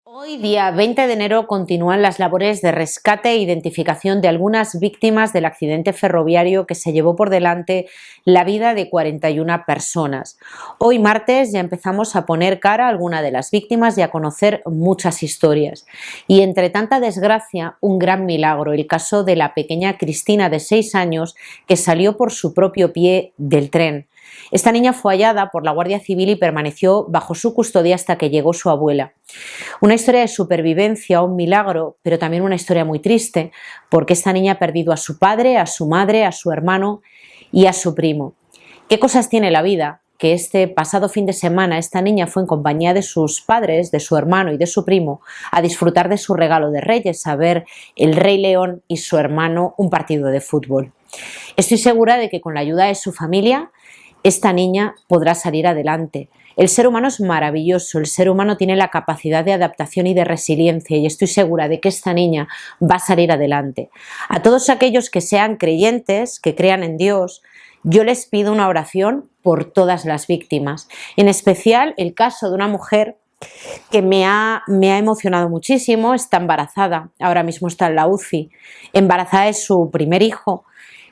Hoy, día 20 de enero, continúan las labores de rescate e identificación de algunas víctimas del accidente ferroviario que se llevó por delante la vida de 41 personas. Hoy, martes, ya empezamos a poner cara a alguna de las víctimas y a conocer muchas historias. Y entre tanta desgracia, un gran milagro, el caso de la pequeña Cristina, de 6 años, que salió por su propio pie del tren. Esta niña fue hallada por la Guardia Civil y permaneció bajo su custodia hasta que llegó su abuela. Una historia de supervivencia, un milagro, pero también una historia muy triste, porque esta niña ha perdido a su padre, a su madre, a su hermano y a su primo. ¿Qué cosas tiene la vida? Que este pasado fin de semana esta niña fue en compañía de sus padres, de su hermano y de su primo a disfrutar de su regalo de Reyes, a ver El Rey León y su hermano un partido de fútbol. Estoy segura de que con la ayuda de su familia esta niña podrá salir adelante. El ser humano es maravilloso, el ser humano tiene la capacidad de adaptación y de resiliencia y estoy segura de que esta niña va a salir adelante. A todos aquellos que sean creyentes, que crean en Dios, yo les pido una oración por todas las víctimas. En especial el caso de una mujer que me ha emocionado muchísimo, está embarazada, ahora mismo está en la UCI, embarazada de su primer hijo,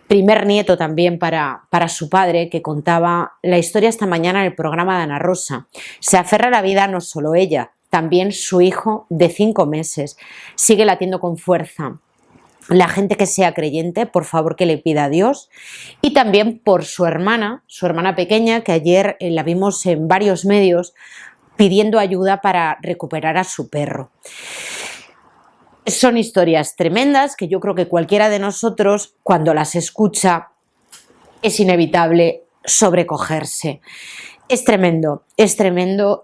primer nieto también para su padre, que contaba la historia esta mañana en el programa de Ana Rosa. Se aferra a la vida no solo ella, también su hijo de 5 meses. Sigue latiendo con fuerza. La gente que sea creyente, por favor, que le pida a Dios. Y también por su hermana pequeña, que ayer la vimos en varios medios pidiendo ayuda para recuperar a su perro. Son historias tremendas que yo creo que cualquiera de nosotros, cuando las escucha, es inevitable sobrecogerse. Es tremendo, es tremendo.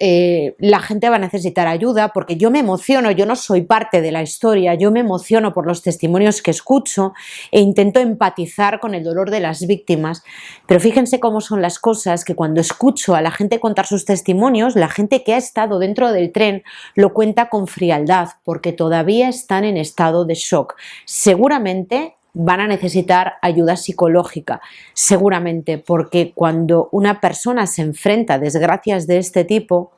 La gente va a necesitar ayuda porque yo me emociono, yo no soy parte de la historia, yo me emociono por los testimonios que escucho e intento empatizar con el dolor de las víctimas. Pero fíjense cómo son las cosas, que cuando escucho a la gente contar sus testimonios, la gente que ha estado dentro del tren lo cuenta con frialdad porque todavía están en estado de shock. Seguramente van a necesitar ayuda psicológica, seguramente, porque cuando una persona se enfrenta a desgracias de este tipo,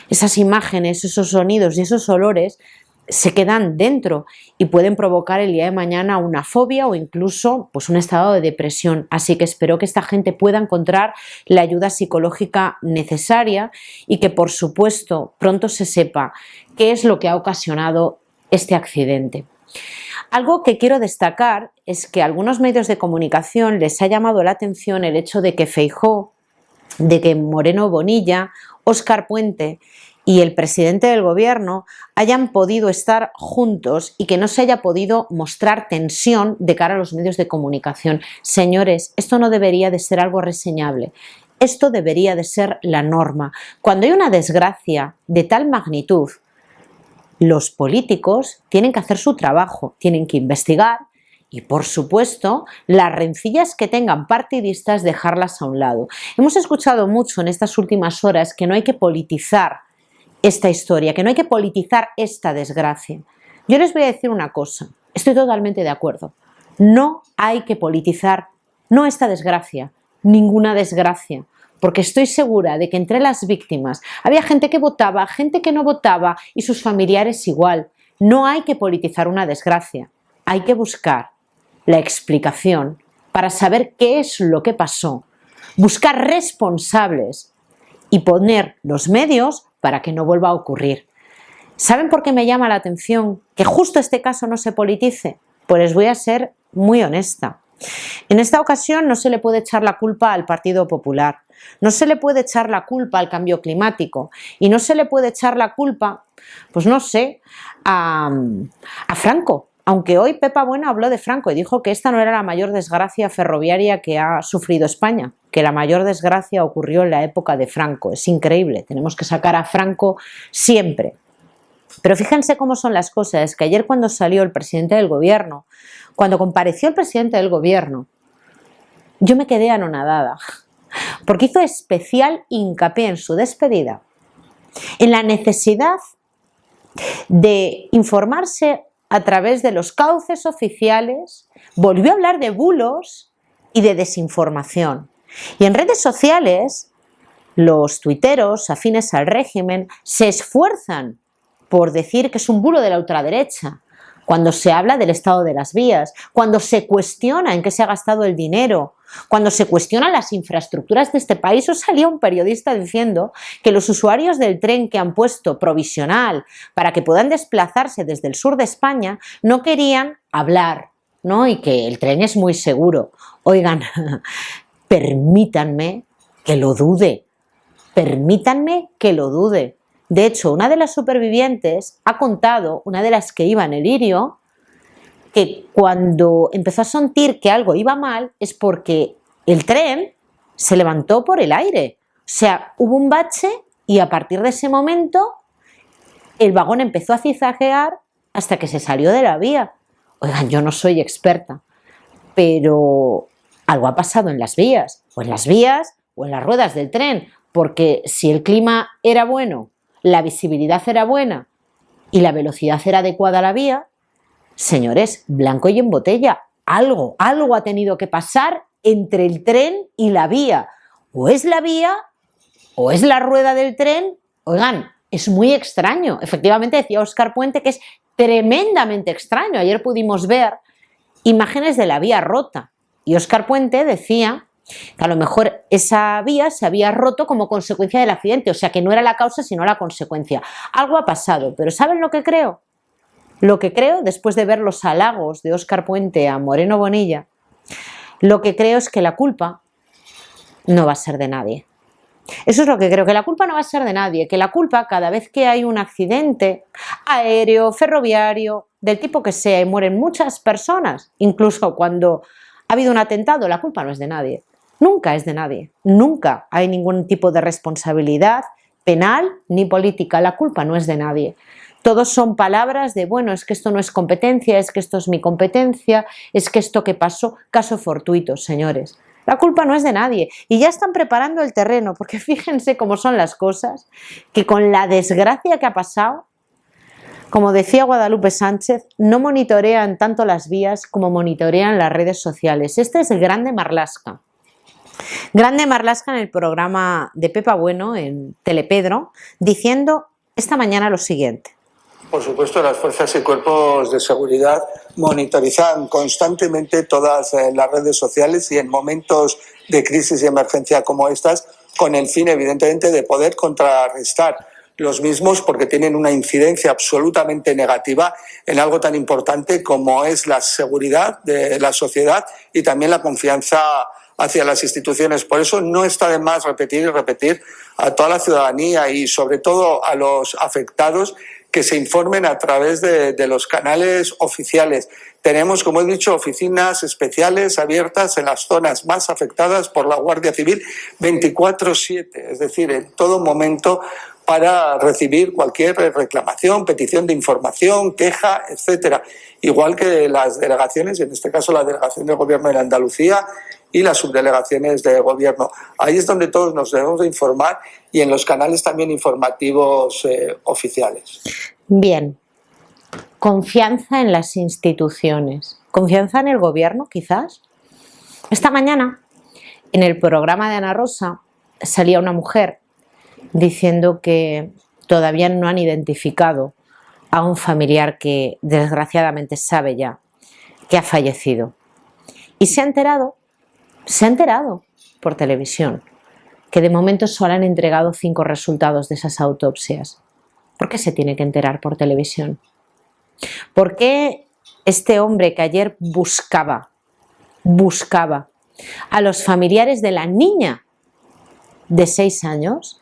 esas imágenes, esos sonidos y esos olores se quedan dentro y pueden provocar el día de mañana una fobia o incluso pues, un estado de depresión. Así que espero que esta gente pueda encontrar la ayuda psicológica necesaria y que, por supuesto, pronto se sepa qué es lo que ha ocasionado este accidente. Algo que quiero destacar es que a algunos medios de comunicación les ha llamado la atención el hecho de que Feijóo, de que Moreno Bonilla, Óscar Puente y el presidente del gobierno hayan podido estar juntos y que no se haya podido mostrar tensión de cara a los medios de comunicación. Señores, esto no debería de ser algo reseñable. Esto debería de ser la norma. Cuando hay una desgracia de tal magnitud, los políticos tienen que hacer su trabajo, tienen que investigar y, por supuesto, las rencillas que tengan partidistas dejarlas a un lado. Hemos escuchado mucho en estas últimas horas que no hay que politizar esta historia, que no hay que politizar esta desgracia. Yo les voy a decir una cosa, estoy totalmente de acuerdo. No hay que politizar, no esta desgracia, ninguna desgracia. Porque estoy segura de que entre las víctimas había gente que votaba, gente que no votaba y sus familiares igual. No hay que politizar una desgracia, hay que buscar la explicación para saber qué es lo que pasó, buscar responsables y poner los medios para que no vuelva a ocurrir. ¿Saben por qué me llama la atención que justo este caso no se politice? Pues les voy a ser muy honesta. En esta ocasión no se le puede echar la culpa al Partido Popular, no se le puede echar la culpa al cambio climático y no se le puede echar la culpa, pues no sé, a Franco. Aunque hoy Pepa Bueno habló de Franco y dijo que esta no era la mayor desgracia ferroviaria que ha sufrido España, que la mayor desgracia ocurrió en la época de Franco. Es increíble, tenemos que sacar a Franco siempre. Pero fíjense cómo son las cosas, que ayer cuando salió el presidente del gobierno, cuando compareció el presidente del gobierno, yo me quedé anonadada, porque hizo especial hincapié en su despedida, en la necesidad de informarse a través de los cauces oficiales, volvió a hablar de bulos y de desinformación. Y en redes sociales, los tuiteros afines al régimen se esfuerzan por decir que es un bulo de la ultraderecha, cuando se habla del estado de las vías, cuando se cuestiona en qué se ha gastado el dinero, cuando se cuestionan las infraestructuras de este país. Os salía un periodista diciendo que los usuarios del tren que han puesto provisional para que puedan desplazarse desde el sur de España no querían hablar, ¿no? Y que el tren es muy seguro. Oigan, permítanme que lo dude, permítanme que lo dude. De hecho, una de las supervivientes ha contado, una de las que iba en el Lirio, que cuando empezó a sentir que algo iba mal es porque el tren se levantó por el aire. O sea, hubo un bache y a partir de ese momento el vagón empezó a zigzaguear hasta que se salió de la vía. Oigan, yo no soy experta, pero algo ha pasado en las vías, o en las vías o en las ruedas del tren, porque si el clima era bueno, la visibilidad era buena y la velocidad era adecuada a la vía, señores, blanco y en botella, algo ha tenido que pasar entre el tren y la vía. O es la vía o es la rueda del tren. Oigan, es muy extraño. Efectivamente decía Óscar Puente que es tremendamente extraño. Ayer pudimos ver imágenes de la vía rota y Óscar Puente decía que a lo mejor esa vía se había roto como consecuencia del accidente, o sea que no era la causa sino la consecuencia. Algo ha pasado, pero ¿saben lo que creo? Lo que creo, después de ver los halagos de Óscar Puente a Moreno Bonilla, lo que creo es que la culpa no va a ser de nadie. Eso es lo que creo, que la culpa no va a ser de nadie, que la culpa, cada vez que hay un accidente aéreo, ferroviario, del tipo que sea y mueren muchas personas, incluso cuando ha habido un atentado, la culpa no es de nadie. Nunca es de nadie, nunca hay ningún tipo de responsabilidad penal ni política, la culpa no es de nadie. Todos son palabras de, bueno, es que esto no es competencia, es que esto es mi competencia, es que esto que pasó, caso fortuito, señores. La culpa no es de nadie y ya están preparando el terreno, porque fíjense cómo son las cosas, que con la desgracia que ha pasado, como decía Guadalupe Sánchez, no monitorean tanto las vías como monitorean las redes sociales. Este es el Grande Marlaska. Grande Marlaska en el programa de Pepa Bueno, en Telepedro, diciendo esta mañana lo siguiente. Por supuesto, las fuerzas y cuerpos de seguridad monitorizan constantemente todas las redes sociales y en momentos de crisis y emergencia como estas, con el fin, evidentemente, de poder contrarrestar los mismos porque tienen una incidencia absolutamente negativa en algo tan importante como es la seguridad de la sociedad y también la confianza hacia las instituciones. Por eso no está de más repetir y repetir a toda la ciudadanía y sobre todo a los afectados que se informen a través de los canales oficiales. Tenemos, como he dicho, oficinas especiales abiertas en las zonas más afectadas por la Guardia Civil 24/7, es decir, en todo momento, para recibir cualquier reclamación, petición de información, queja, etcétera. Igual que las delegaciones, en este caso la Delegación del Gobierno de Andalucía y las subdelegaciones de gobierno. Ahí es donde todos nos debemos de informar y en los canales también informativos oficiales. Bien, confianza en las instituciones, confianza en el gobierno quizás. Esta mañana en el programa de Ana Rosa salía una mujer diciendo que todavía no han identificado a un familiar que desgraciadamente sabe ya que ha fallecido. Y se ha enterado por televisión que de momento solo han entregado 5 resultados de esas autopsias. ¿Por qué se tiene que enterar por televisión? ¿Por qué este hombre que ayer buscaba a los familiares de la niña de 6 años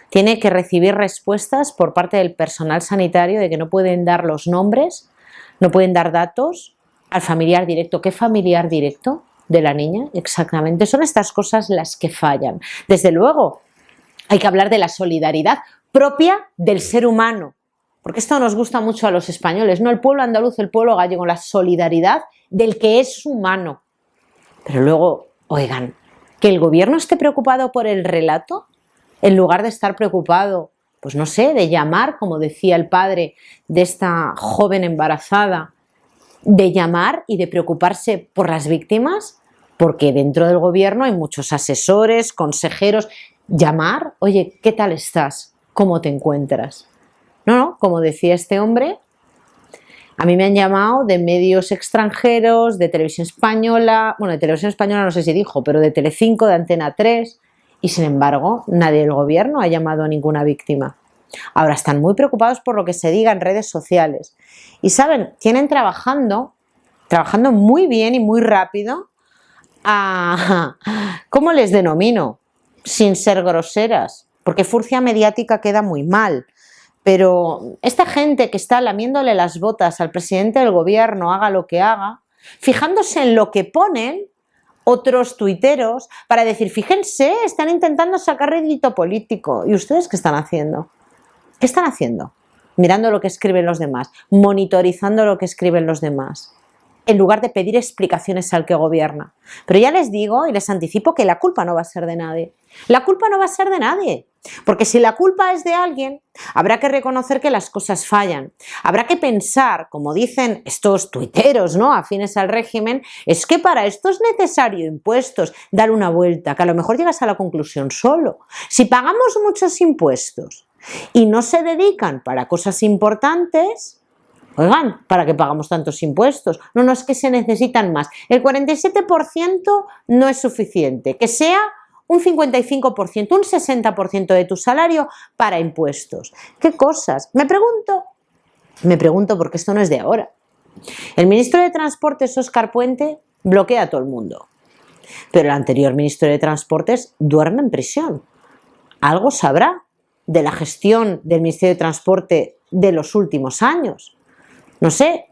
tiene que recibir respuestas por parte del personal sanitario de que no pueden dar los nombres, no pueden dar datos al familiar directo? ¿Qué familiar directo de la niña? Exactamente. Son estas cosas las que fallan. Desde luego, hay que hablar de la solidaridad propia del ser humano, porque esto nos gusta mucho a los españoles, no el pueblo andaluz, el pueblo gallego, la solidaridad del que es humano. Pero luego, oigan, que el gobierno esté preocupado por el relato, en lugar de estar preocupado, pues no sé, de llamar, como decía el padre de esta joven embarazada, de llamar y de preocuparse por las víctimas, porque dentro del gobierno hay muchos asesores, consejeros. Llamar, oye, ¿qué tal estás? ¿Cómo te encuentras? No, como decía este hombre, a mí me han llamado de medios extranjeros, de Televisión Española, bueno, de Televisión Española no sé si dijo, pero de Telecinco, de Antena 3, y sin embargo nadie del gobierno ha llamado a ninguna víctima. Ahora están muy preocupados por lo que se diga en redes sociales. Y saben, tienen trabajando muy bien y muy rápido a, ¿cómo les denomino? Sin ser groseras, porque furcia mediática queda muy mal. Pero esta gente que está lamiéndole las botas al presidente del gobierno, haga lo que haga, fijándose en lo que ponen otros tuiteros para decir, fíjense, están intentando sacar rédito político. ¿Y ustedes qué están haciendo? ¿Qué están haciendo? Mirando lo que escriben los demás, monitorizando lo que escriben los demás, en lugar de pedir explicaciones al que gobierna. Pero ya les digo y les anticipo que la culpa no va a ser de nadie. La culpa no va a ser de nadie. Porque si la culpa es de alguien, habrá que reconocer que las cosas fallan. Habrá que pensar, como dicen estos tuiteros, ¿no?, afines al régimen, es que para esto es necesario impuestos, dar una vuelta, que a lo mejor llegas a la conclusión solo. Si pagamos muchos impuestos y no se dedican para cosas importantes, oigan, ¿para qué pagamos tantos impuestos? No, es que se necesitan más. El 47% no es suficiente, que sea un 55%, un 60% de tu salario para impuestos. ¿Qué cosas? Me pregunto porque esto no es de ahora. El ministro de Transportes, Óscar Puente, bloquea a todo el mundo. Pero el anterior ministro de Transportes duerme en prisión. Algo sabrá de la gestión del Ministerio de Transporte de los últimos años. No sé,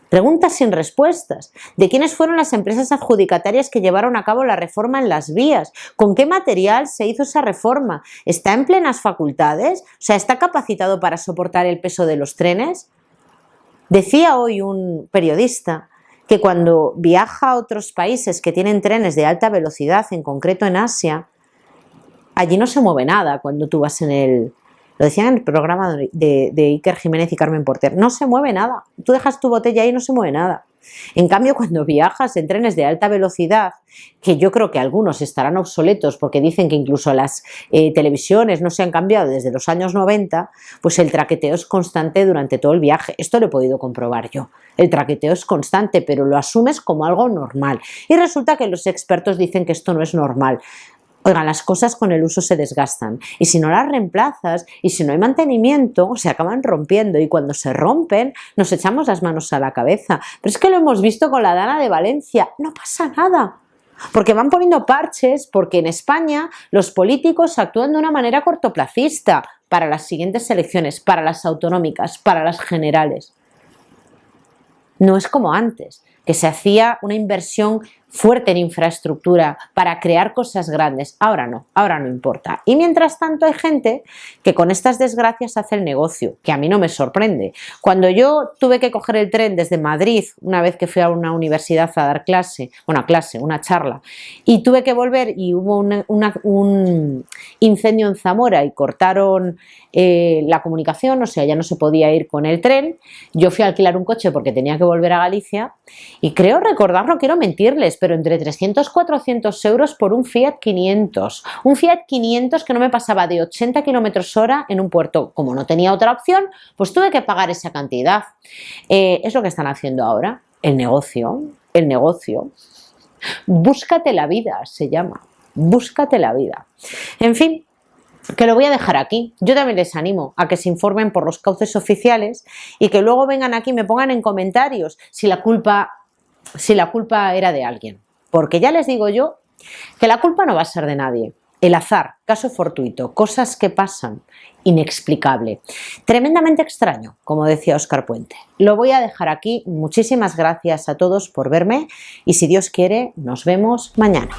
preguntas sin respuestas. ¿De quiénes fueron las empresas adjudicatarias que llevaron a cabo la reforma en las vías? ¿Con qué material se hizo esa reforma? ¿Está en plenas facultades? O sea, ¿está capacitado para soportar el peso de los trenes? Decía hoy un periodista que cuando viaja a otros países que tienen trenes de alta velocidad, en concreto en Asia, allí no se mueve nada cuando tú vas en el... Lo decían en el programa de Iker Jiménez y Carmen Porter. No se mueve nada. Tú dejas tu botella ahí y no se mueve nada. En cambio, cuando viajas en trenes de alta velocidad, que yo creo que algunos estarán obsoletos porque dicen que incluso las televisiones no se han cambiado desde los años 90, pues el traqueteo es constante durante todo el viaje. Esto lo he podido comprobar yo. El traqueteo es constante, pero lo asumes como algo normal. Y resulta que los expertos dicen que esto no es normal. Oigan, las cosas con el uso se desgastan y si no las reemplazas y si no hay mantenimiento, se acaban rompiendo y cuando se rompen nos echamos las manos a la cabeza. Pero es que lo hemos visto con la Dana de Valencia, no pasa nada. Porque van poniendo parches, porque en España los políticos actúan de una manera cortoplacista para las siguientes elecciones, para las autonómicas, para las generales. No es como antes, que se hacía una inversión fuerte en infraestructura para crear cosas grandes. Ahora no importa. Y mientras tanto hay gente que con estas desgracias hace el negocio, que a mí no me sorprende. Cuando yo tuve que coger el tren desde Madrid, una vez que fui a una universidad a dar una charla, y tuve que volver y hubo un incendio en Zamora y cortaron la comunicación, o sea, ya no se podía ir con el tren, yo fui a alquilar un coche porque tenía que volver a Galicia y creo recordar, no quiero mentirles, pero entre 300 y 400 euros por un Fiat 500. Un Fiat 500 que no me pasaba de 80 km/h en un puerto. Como no tenía otra opción, pues tuve que pagar esa cantidad. Es lo que están haciendo ahora. El negocio. Búscate la vida, se llama. Búscate la vida. En fin, que lo voy a dejar aquí. Yo también les animo a que se informen por los cauces oficiales y que luego vengan aquí y me pongan en comentarios si la culpa era de alguien. Porque ya les digo yo que la culpa no va a ser de nadie. El azar, caso fortuito, cosas que pasan, inexplicable, tremendamente extraño, como decía Óscar Puente. Lo voy a dejar aquí. Muchísimas gracias a todos por verme y si Dios quiere, nos vemos mañana.